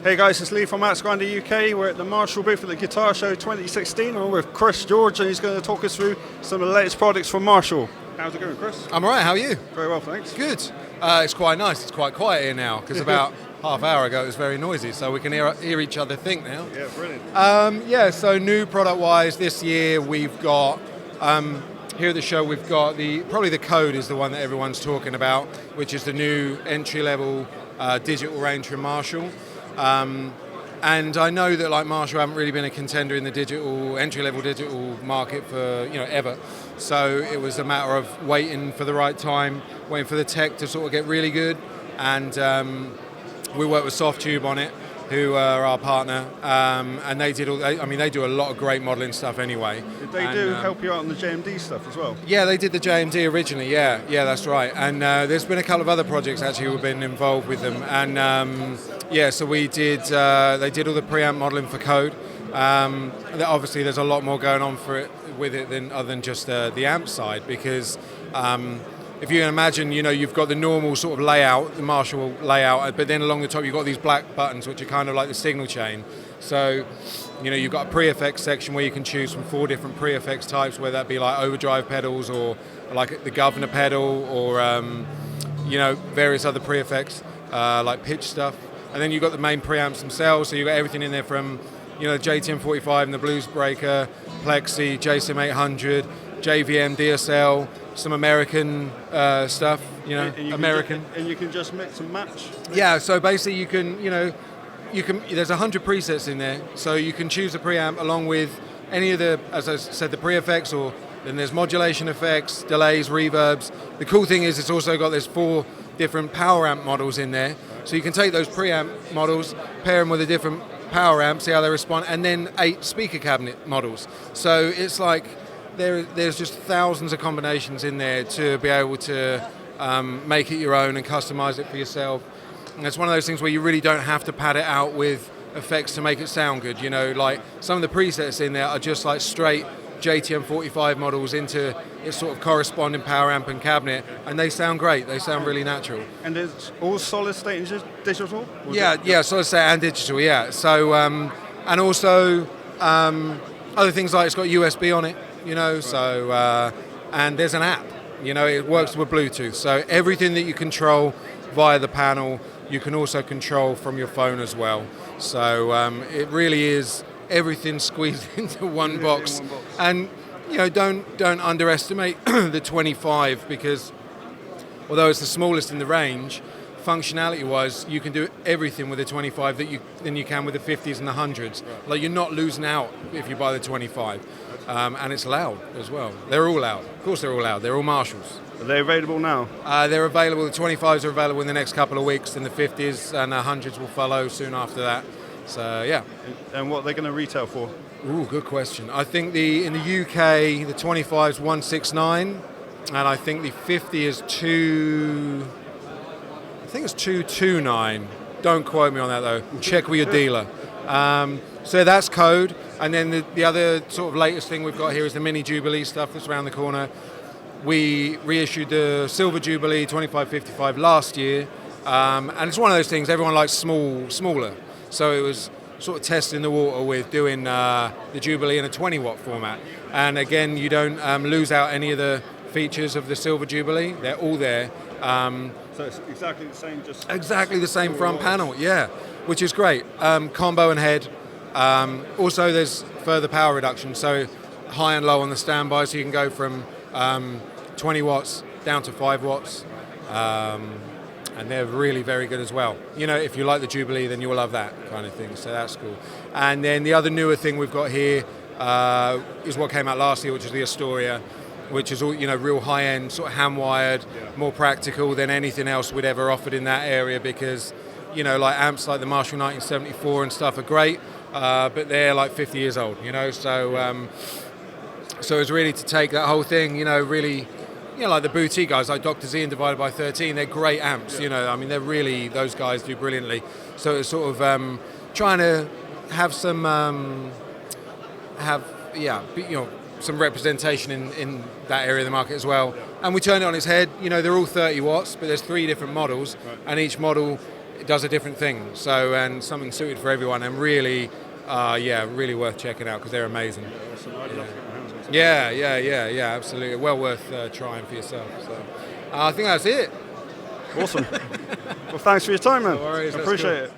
Hey guys, it's Lee from Grinder UK. We're at the Marshall booth at the Guitar Show 2016. I'm with Chris George, and he's going to talk us through some of the latest products from Marshall. How's it going, Chris? I'm all right, how are you? Very well, thanks. Good. It's quite nice, it's quite quiet here now, because about half hour ago it was very noisy, so we can hear each other think now. Yeah, brilliant. So new product-wise, this year we've got, here at the show we've got probably the Code is the one that everyone's talking about, which is the new entry-level digital range from Marshall. And I know that like Marshall haven't really been a contender in the entry-level digital market for ever. So it was a matter of waiting for the right time, waiting for the tech to sort of get really good. And we worked with Softube on it, who are our partner, and they did they do a lot of great modelling stuff anyway. Did they help you out on the JMD stuff as well? Yeah, they did the JMD originally, yeah, that's right. And there's been a couple of other projects actually who've been involved with them. And so we did, they did all the preamp modelling for Code. Obviously there's a lot more going on with it other than just the amp side, because if you can imagine, you've got the normal sort of layout, the Marshall layout, but then along the top you've got these black buttons, which are kind of like the signal chain. So, you've got a pre-effects section where you can choose from 4 different pre-effects types, whether that be like overdrive pedals or like the governor pedal or, various other pre-effects, like pitch stuff. And then you've got the main preamps themselves, so you've got everything in there from, JTM45 and the Blues Breaker, Plexi, JSIM 800, JVM, DSL, some American stuff, American. And you can just mix and match? Yeah, so basically you can, there's 100 presets in there, so you can choose a preamp along with any of the, as I said, the pre-effects, or then there's modulation effects, delays, reverbs. The cool thing is there's 4 different power amp models in there, so you can take those preamp models, pair them with a different power amp, see how they respond, and then 8 speaker cabinet models. So it's like, there's just thousands of combinations in there to be able to make it your own and customize it for yourself. And it's one of those things where you really don't have to pad it out with effects to make it sound good. Like some of the presets in there are just like straight JTM45 models into its sort of corresponding power amp and cabinet, and they sound great. They sound really natural. And it's all solid state and digital? Yeah, solid state and digital, yeah. So, and also other things like it's got USB on it. So, and there's an app, it works with Bluetooth. So everything that you control via the panel, you can also control from your phone as well. So it really is everything squeezed into one box. And, don't underestimate the 25, because although it's the smallest in the range, functionality-wise, you can do everything with the 25 than you can with the 50s and the 100s. Like, you're not losing out if you buy the 25. And it's loud as well. They're all loud. Of course they're all loud. They're all Marshalls. Are they available now? They're available. The 25s are available in the next couple of weeks, and the 50s and the 100s will follow soon after that. So, yeah. And what are they going to retail for? Ooh, good question. I think in the UK, the 25 is 169, and I think the 50 is 229. Don't quote me on that though. Check with your dealer. So that's Code, and then the other sort of latest thing we've got here is the Mini Jubilee stuff that's around the corner. We reissued the Silver Jubilee 2555 last year, and it's one of those things, everyone likes smaller. So it was sort of testing the water with doing the Jubilee in a 20 watt format. And again, you don't lose out any of the features of the Silver Jubilee. They're all there. So it's exactly the same, just exactly the same front panel, yeah, which is great. Combo and head. Also, there's further power reduction, so high and low on the standby, so you can go from 20 watts down to 5 watts, and they're really very good as well. If you like the Jubilee, then you'll love that kind of thing, so that's cool. And then the other newer thing we've got here is what came out last year, which is the Astoria, which is all real high-end, sort of hand-wired, more practical than anything else we'd ever offered in that area, because like amps like the Marshall 1974 and stuff are great, but they're like 50 years old, so it's really to take that whole thing, really, like the boutique guys like Dr. Z and Divided by 13, they're great amps, they're really, those guys do brilliantly. So it's sort of trying to have some some representation in that area of the market as well. And we turn it on its head. They're all 30 watts, but there's 3 different models, and each model it does a different thing. So, and something suited for everyone, and really, really worth checking out because they're amazing. Yeah, absolutely. Well worth trying for yourself. So, I think that's it. Awesome. Well, thanks for your time, man. No worries, I appreciate it.